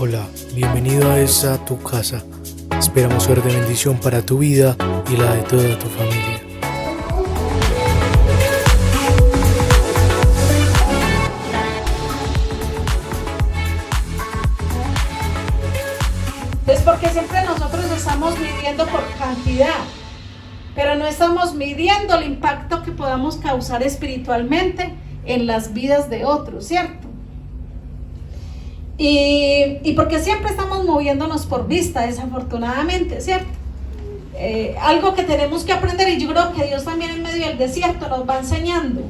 Hola, bienvenido a esta tu casa. Esperamos ser de bendición para tu vida y la de toda tu familia. Es porque siempre nosotros estamos midiendo por cantidad, pero no estamos midiendo el impacto que podamos causar espiritualmente en las vidas de otros, ¿cierto? Y porque siempre estamos moviéndonos por vista, desafortunadamente, ¿cierto? Algo que tenemos que aprender, y yo creo que Dios también en medio del desierto nos va enseñando,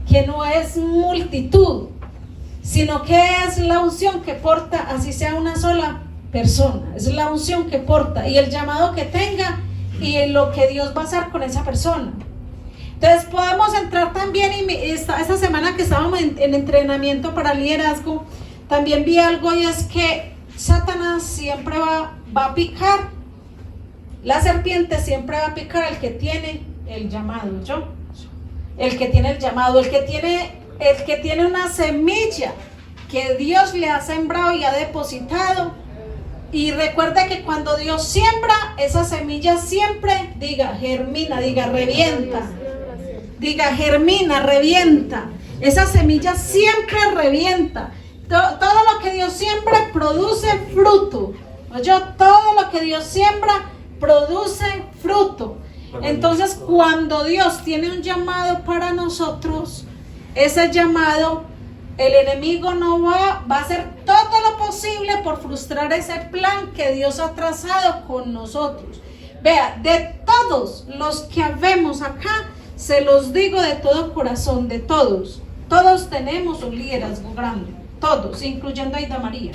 que no es multitud, sino que es la unción que porta, así sea una sola persona, es la unción que porta y el llamado que tenga y lo que Dios va a hacer con esa persona. Entonces podemos entrar también, y esta semana que estábamos en entrenamiento para liderazgo, también vi algo, y es que Satanás siempre va a picar, la serpiente siempre va a picar al que tiene el llamado, el que tiene el llamado, el que tiene una semilla que Dios le ha sembrado y ha depositado. Y recuerda que cuando Dios siembra, esa semilla siempre, diga germina, diga revienta, diga germina, revienta, esa semilla siempre revienta. Todo lo que Dios siembra produce fruto. Todo lo que Dios siembra produce fruto. Entonces, cuando Dios tiene un llamado para nosotros, ese llamado, el enemigo no va a hacer todo lo posible por frustrar ese plan que Dios ha trazado con nosotros. Vea, de todos los que habemos acá, se los digo de todo corazón, de todos tenemos un liderazgo grande. Todos, incluyendo a Aida María.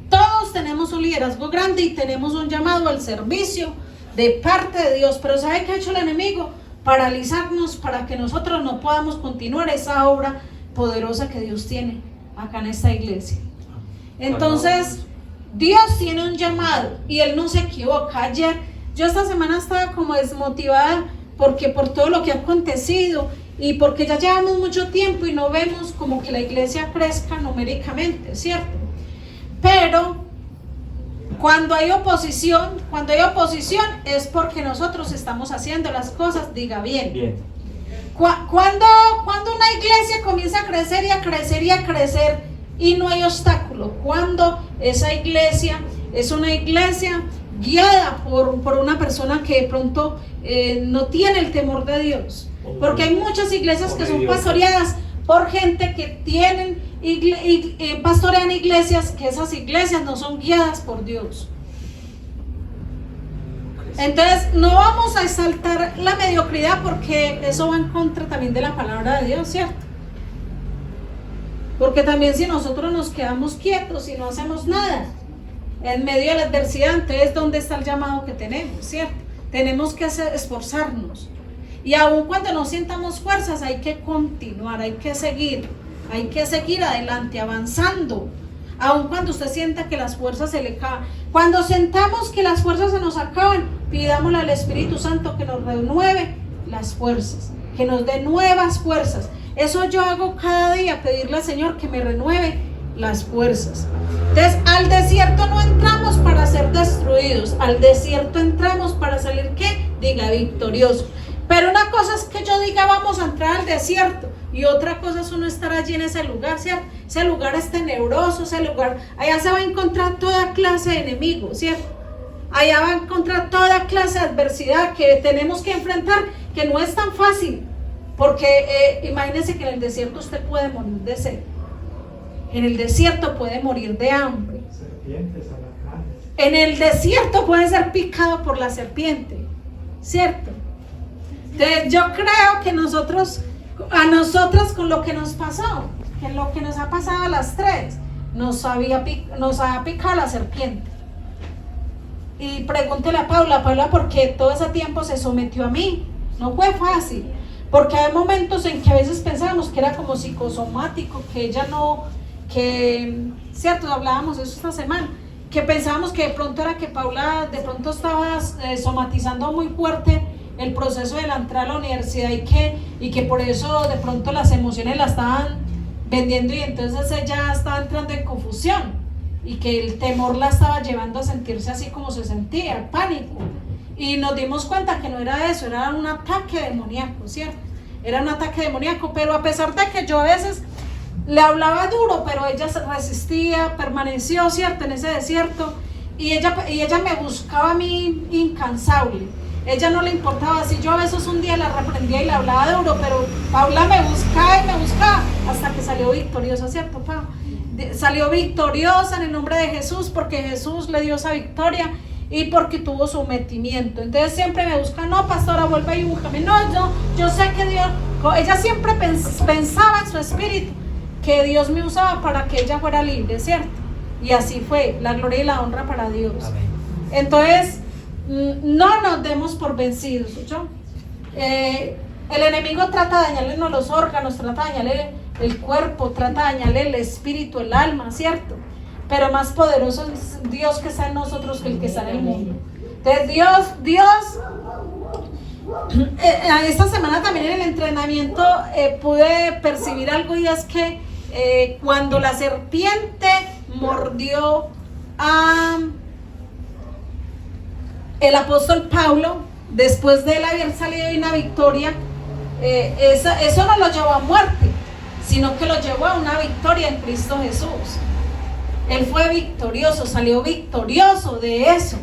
Todos tenemos un liderazgo grande y tenemos un llamado al servicio de parte de Dios. Pero ¿sabe qué ha hecho el enemigo? Paralizarnos para que nosotros no podamos continuar esa obra poderosa que Dios tiene acá en esta iglesia. Entonces, Dios tiene un llamado y Él no se equivoca. Ayer, yo esta semana estaba como desmotivada porque por todo lo que ha acontecido, y porque ya llevamos mucho tiempo y no vemos como que la iglesia crezca numéricamente, ¿cierto? Pero cuando hay oposición es porque nosotros estamos haciendo las cosas, diga bien. Cuando una iglesia comienza a crecer y a crecer y a crecer y no hay obstáculo, cuando esa iglesia es una iglesia guiada por una persona que de pronto no tiene el temor de Dios. Porque hay muchas iglesias que son pastoreadas por gente que tienen pastorean iglesias, que esas iglesias no son guiadas por Dios. Entonces no vamos a exaltar la mediocridad, porque eso va en contra también de la palabra de Dios, ¿cierto? Porque también si nosotros nos quedamos quietos y no hacemos nada en medio de la adversidad, entonces ¿dónde está el llamado que tenemos, cierto? Tenemos que esforzarnos. Y aun cuando no sientamos fuerzas, hay que continuar, hay que seguir adelante, avanzando. Aun cuando usted sienta que las fuerzas se le acaban, cuando sentamos que las fuerzas se nos acaban, pidámosle al Espíritu Santo que nos renueve las fuerzas, que nos dé nuevas fuerzas. Eso yo hago cada día, pedirle al Señor que me renueve las fuerzas. Entonces, al desierto no entramos para ser destruidos, al desierto entramos para salir, ¿qué? Diga, victorioso. Pero una cosa es que yo diga vamos a entrar al desierto, y otra cosa es uno estar allí en ese lugar, ¿cierto? Ese lugar es tenebroso, ese lugar, allá se va a encontrar toda clase de enemigos, ¿cierto? Allá va a encontrar toda clase de adversidad que tenemos que enfrentar, que no es tan fácil, porque imagínense que en el desierto usted puede morir de sed, en el desierto puede morir de hambre, en el desierto puede ser picado por la serpiente, ¿cierto? Entonces, yo creo que a nosotras con lo que nos pasó, que lo que nos ha pasado a las tres, nos había picado la serpiente. Y pregúntele a Paula, ¿por qué todo ese tiempo se sometió a mí? No fue fácil, porque hay momentos en que a veces pensábamos que era como psicosomático, que ella no, cierto, hablábamos de eso esta semana, que pensábamos que de pronto era que Paula de pronto estaba somatizando muy fuerte el proceso de la entrada a la universidad, y que por eso de pronto las emociones la estaban vendiendo, y entonces ella estaba entrando en confusión y que el temor la estaba llevando a sentirse así como se sentía, el pánico. Y nos dimos cuenta que no era eso, era un ataque demoníaco, ¿cierto? Era un ataque demoníaco, pero a pesar de que yo a veces le hablaba duro, pero ella se resistía, permaneció, ¿cierto?, en ese desierto, y ella me buscaba a mí incansable. Ella no le importaba si yo a veces un día la reprendía y le hablaba duro, pero Paula me buscaba y me buscaba hasta que salió victoriosa, ¿cierto, Paula? Salió victoriosa en el nombre de Jesús, porque Jesús le dio esa victoria y porque tuvo sometimiento. Entonces siempre me busca, no, pastora, vuelve y búscame. No, yo sé que Dios, ella siempre pensaba en su espíritu que Dios me usaba para que ella fuera libre, ¿cierto? Y así fue, la gloria y la honra para Dios. Amén. Entonces, no nos demos por vencidos, ¿no? El enemigo trata de dañarle los órganos, trata de dañarle el cuerpo, trata de dañarle el espíritu, el alma, ¿cierto? Pero más poderoso es Dios que está en nosotros que el que está en el mundo. Entonces Dios, esta semana también en el entrenamiento pude percibir algo, y es que cuando la serpiente mordió a el apóstol Pablo, después de él haber salido de una victoria, eso no lo llevó a muerte, sino que lo llevó a una victoria en Cristo Jesús. Él fue victorioso, salió victorioso de eso.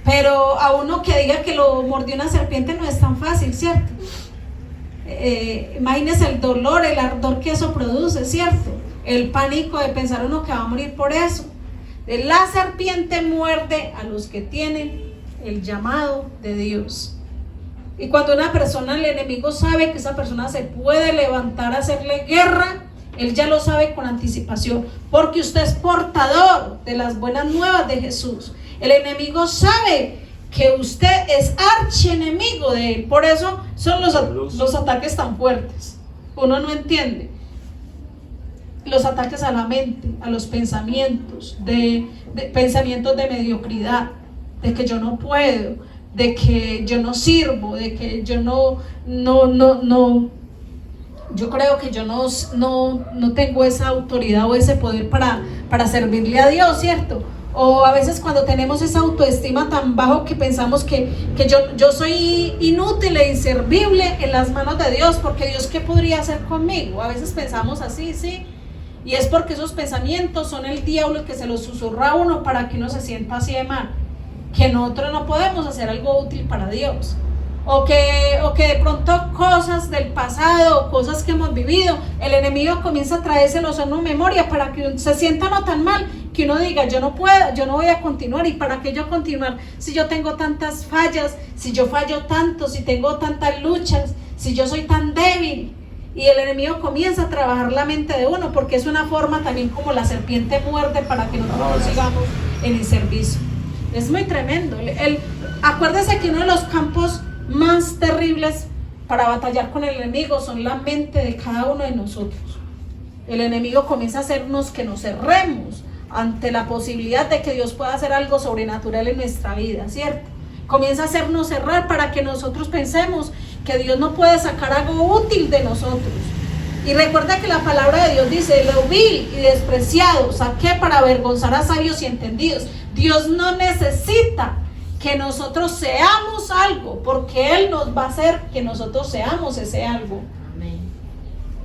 Pero a uno que diga que lo mordió una serpiente no es tan fácil, ¿cierto? Imagínese el dolor, el ardor que eso produce, ¿cierto? El pánico de pensar uno que va a morir por eso. La serpiente muerde a los que tienen el llamado de Dios. Y cuando una persona, el enemigo sabe que esa persona se puede levantar a hacerle guerra, él ya lo sabe con anticipación, porque usted es portador de las buenas nuevas de Jesús. El enemigo sabe que usted es archienemigo de él, por eso son los ataques tan fuertes. Uno no entiende los ataques a la mente, a los pensamientos, de pensamientos de mediocridad, de que yo no puedo, de que yo no sirvo, de que yo no, yo creo que yo no tengo esa autoridad o ese poder para servirle a Dios, ¿cierto? O a veces cuando tenemos esa autoestima tan bajo que pensamos que yo soy inútil e inservible en las manos de Dios, porque Dios, ¿qué podría hacer conmigo? A veces pensamos así, ¿sí? Y es porque esos pensamientos son el diablo que se los susurra a uno para que uno se sienta así de mal, que nosotros no podemos hacer algo útil para Dios, o que de pronto cosas del pasado, cosas que hemos vivido, el enemigo comienza a traérselos a una memoria para que se sienta no tan mal, que uno diga, yo no puedo, yo no voy a continuar. ¿Y para qué yo continuar si yo tengo tantas fallas, si yo fallo tanto, si tengo tantas luchas, si yo soy tan débil? Y el enemigo comienza a trabajar la mente de uno, porque es una forma también como la serpiente muerde para que nosotros no sigamos en el servicio. Es muy tremendo. Acuérdese que uno de los campos más terribles para batallar con el enemigo son la mente de cada uno de nosotros. El enemigo comienza a hacernos que nos cerremos ante la posibilidad de que Dios pueda hacer algo sobrenatural en nuestra vida, ¿cierto? Comienza a hacernos cerrar para que nosotros pensemos que Dios no puede sacar algo útil de nosotros. Y recuerda que la palabra de Dios dice, lo vil y despreciado saqué para avergonzar a sabios y entendidos. Dios no necesita que nosotros seamos algo, porque Él nos va a hacer que nosotros seamos ese algo. Amén.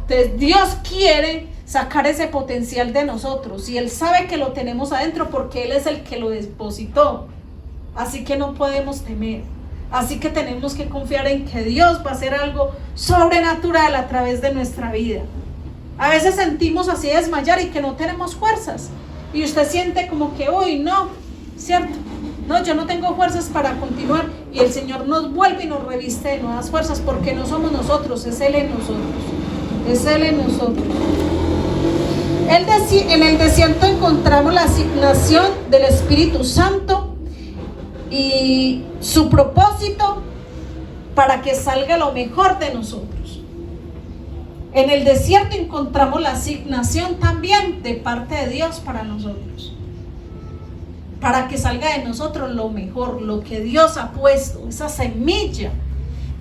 Entonces Dios quiere sacar ese potencial de nosotros, y Él sabe que lo tenemos adentro porque Él es el que lo depositó. Así que no podemos temer. Así que tenemos que confiar en que Dios va a hacer algo sobrenatural a través de nuestra vida. A veces sentimos así desmayar y que no tenemos fuerzas, y usted siente como que hoy no, ¿cierto? No, yo no tengo fuerzas para continuar, y el Señor nos vuelve y nos reviste de nuevas fuerzas, porque no somos nosotros, es Él en nosotros. Es Él en nosotros. En el desierto encontramos la asignación del Espíritu Santo y su propósito para que salga lo mejor de nosotros. En el desierto encontramos la asignación también de parte de Dios para nosotros, para que salga de nosotros lo mejor, lo que Dios ha puesto, esa semilla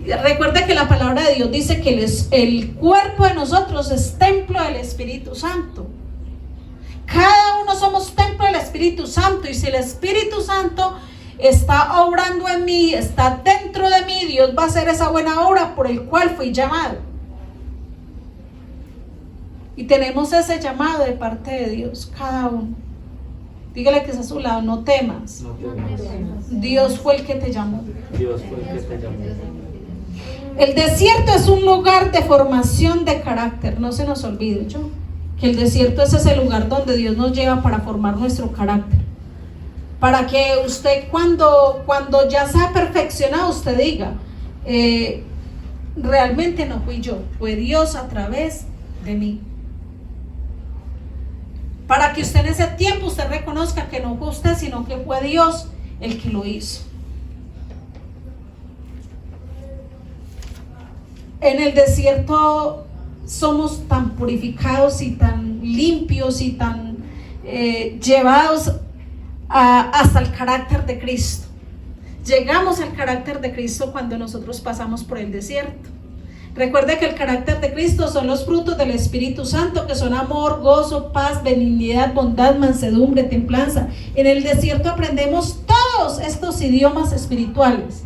Recuerde que la palabra de Dios dice que el cuerpo de nosotros es templo del Espíritu Santo. Cada uno somos templo del Espíritu Santo, y si el Espíritu Santo está obrando en mí, está dentro de mí, Dios va a hacer esa buena obra por el cual fui llamado. Y tenemos ese llamado de parte de Dios, cada uno. Dígale que es a su lado, no temas. No temas. Dios fue el que te llamó. Dios fue el que te llamó. El desierto es un lugar de formación de carácter, no se nos olvide, yo, que el desierto es ese lugar donde Dios nos lleva para formar nuestro carácter. Para que usted cuando ya sea perfeccionado, usted diga, realmente no fui yo, fue Dios a través de mí. Para que usted en ese tiempo usted reconozca que no fue usted, sino que fue Dios el que lo hizo. En el desierto somos tan purificados y tan limpios y tan llevados hasta el carácter de Cristo. Llegamos al carácter de Cristo cuando nosotros pasamos por el desierto. Recuerde que el carácter de Cristo son los frutos del Espíritu Santo, que son amor, gozo, paz, benignidad, bondad, mansedumbre, templanza. En el desierto aprendemos todos estos idiomas espirituales.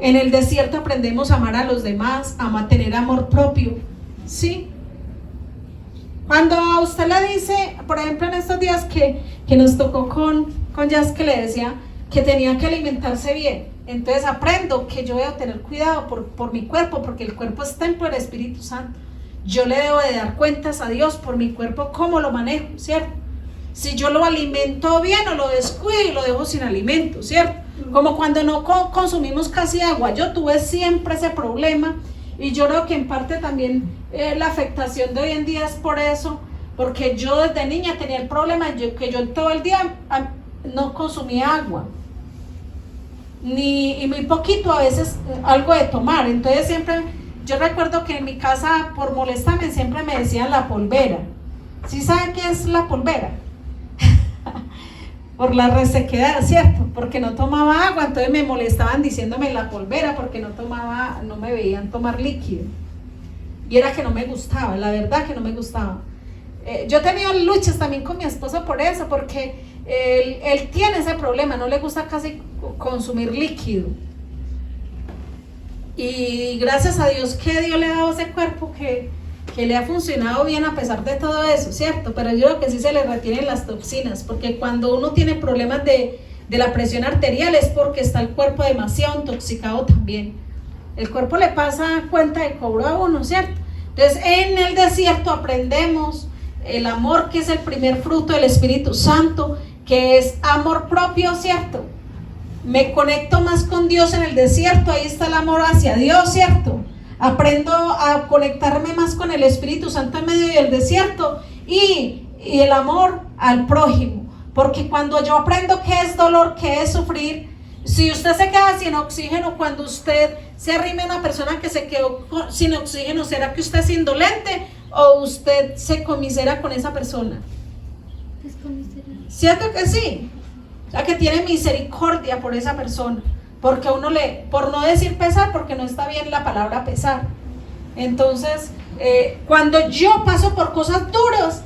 En el desierto aprendemos a amar a los demás, a tener amor propio. ¿Sí? Cuando a usted le dice, por ejemplo en estos días que nos tocó con Jazz, que le decía que tenía que alimentarse bien. Entonces aprendo que yo debo tener cuidado por mi cuerpo, porque el cuerpo es templo del Espíritu Santo. Yo le debo de dar cuentas a Dios por mi cuerpo, cómo lo manejo, ¿cierto? Si yo lo alimento bien o lo descuido y lo dejo sin alimento, ¿cierto? Como cuando no consumimos casi agua. Yo tuve siempre ese problema, y yo creo que en parte también la afectación de hoy en día es por eso, porque yo desde niña tenía el problema que yo todo el día no consumía agua, y muy poquito, a veces algo de tomar. Entonces siempre, yo recuerdo que en mi casa, por molestarme, siempre me decían la polvera. ¿Sí saben qué es la polvera? Por la resequedad, ¿cierto? Porque no tomaba agua, entonces me molestaban diciéndome la polvera, porque no me veían tomar líquido. Y era que no me gustaba, la verdad que no me gustaba. Yo he tenido luchas también con mi esposo por eso, porque él tiene ese problema, no le gusta casi consumir líquido. Y gracias a Dios que Dios le ha dado ese cuerpo que le ha funcionado bien a pesar de todo eso, ¿cierto? Pero yo creo que sí se le retienen las toxinas, porque cuando uno tiene problemas de la presión arterial es porque está el cuerpo demasiado intoxicado también. El cuerpo le pasa cuenta de cobro a uno, ¿cierto? Entonces en el desierto aprendemos el amor, que es el primer fruto del Espíritu Santo, que es amor propio, ¿cierto? Me conecto más con Dios en el desierto, ahí está el amor hacia Dios, ¿cierto? Aprendo a conectarme más con el Espíritu Santo en medio del desierto, y el amor al prójimo, porque cuando yo aprendo qué es dolor, qué es sufrir, si usted se queda sin oxígeno, cuando usted se arrime a una persona que se quedó sin oxígeno, ¿será que usted es indolente o usted se comisera con esa persona? ¿Cierto que sí? O sea, que tiene misericordia por esa persona, porque uno por no decir pesar, porque no está bien la palabra pesar. Entonces, cuando yo paso por cosas duras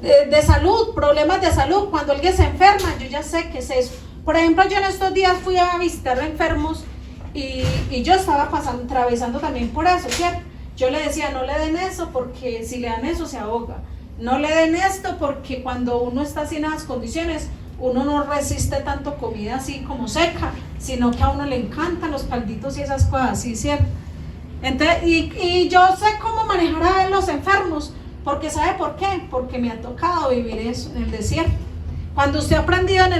de salud, problemas de salud, cuando alguien se enferma, yo ya sé qué es eso. Por ejemplo, yo en estos días fui a visitar enfermos y yo estaba atravesando también por eso, ¿cierto? Yo le decía, no le den eso, porque si le dan eso se ahoga. No le den esto, porque cuando uno está así en las condiciones, uno no resiste tanto comida así como seca, sino que a uno le encantan los calditos y esas cosas así, ¿cierto? Entonces, y yo sé cómo manejar a los enfermos, porque ¿sabe por qué? Porque me ha tocado vivir eso en el desierto. Cuando usted aprende en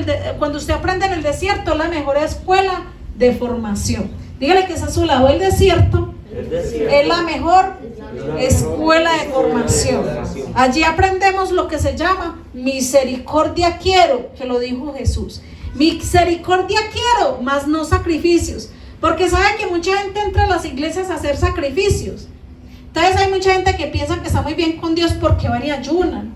el desierto, es la mejor escuela de formación. Dígale que es a su lado, el desierto es la mejor escuela de formación. Allí aprendemos lo que se llama misericordia quiero, que lo dijo Jesús. Misericordia quiero, más no sacrificios. Porque sabe que mucha gente entra a las iglesias a hacer sacrificios. Entonces hay mucha gente que piensa que está muy bien con Dios porque van y ayunan,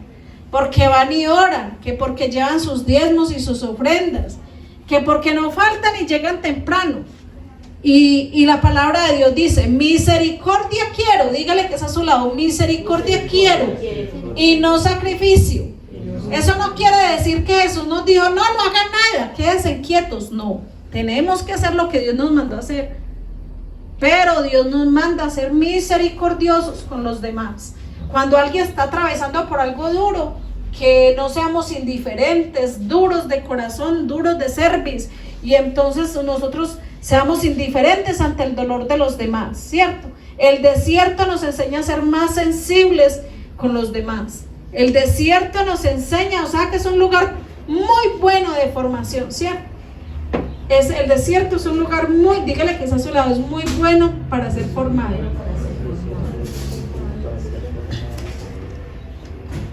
porque van y oran, que porque llevan sus diezmos y sus ofrendas, que porque no faltan y llegan temprano. Y la palabra de Dios dice, misericordia quiero, dígale que es a su lado, misericordia quiero y no sacrificio. Eso no quiere decir que Jesús nos dijo, no hagan nada, quédense quietos. No, tenemos que hacer lo que Dios nos mandó a hacer. Pero Dios nos manda a ser misericordiosos con los demás. Cuando alguien está atravesando por algo duro, que no seamos indiferentes, duros de corazón, duros de cerviz, y entonces nosotros seamos indiferentes ante el dolor de los demás, ¿cierto? El desierto nos enseña a ser más sensibles con los demás. El desierto nos enseña, o sea que es un lugar muy bueno de formación, ¿cierto? El desierto es un lugar muy, dígale que es a su lado, es muy bueno para ser formado.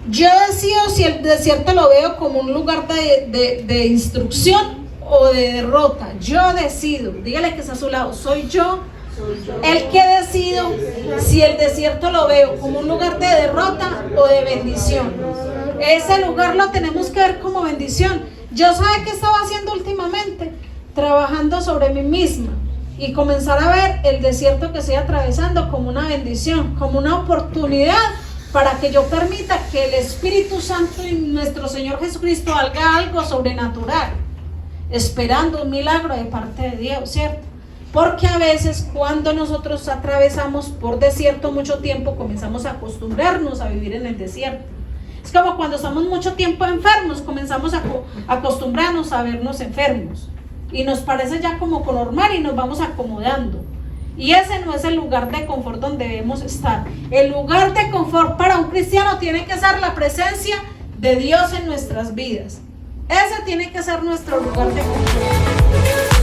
Yo decido si el desierto lo veo como un lugar de instrucción o de derrota. Yo decido, dígale que es a su lado, soy yo el que decido si el desierto lo veo como un lugar de derrota o de bendición. Ese lugar lo tenemos que ver como bendición. Yo ¿sabe qué estaba haciendo últimamente? Trabajando sobre mí misma y comenzar a ver el desierto que estoy atravesando como una bendición, como una oportunidad para que yo permita que el Espíritu Santo y nuestro Señor Jesucristo haga algo sobrenatural, esperando un milagro de parte de Dios, ¿cierto? Porque a veces cuando nosotros atravesamos por desierto mucho tiempo, comenzamos a acostumbrarnos a vivir en el desierto. Es como cuando estamos mucho tiempo enfermos, comenzamos a acostumbrarnos a vernos enfermos. Y nos parece ya como normal y nos vamos acomodando. Y ese no es el lugar de confort donde debemos estar. El lugar de confort para un cristiano tiene que ser la presencia de Dios en nuestras vidas. Ese tiene que ser nuestro lugar de confort.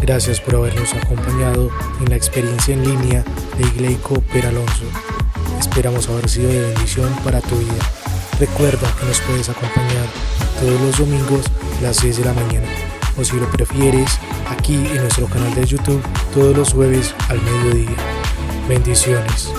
Gracias por habernos acompañado en la experiencia en línea de Igleico Peralonso. Esperamos haber sido de bendición para tu vida. Recuerda que nos puedes acompañar todos los domingos a las 6 de la mañana, o si lo prefieres, aquí en nuestro canal de YouTube todos los jueves al mediodía. Bendiciones.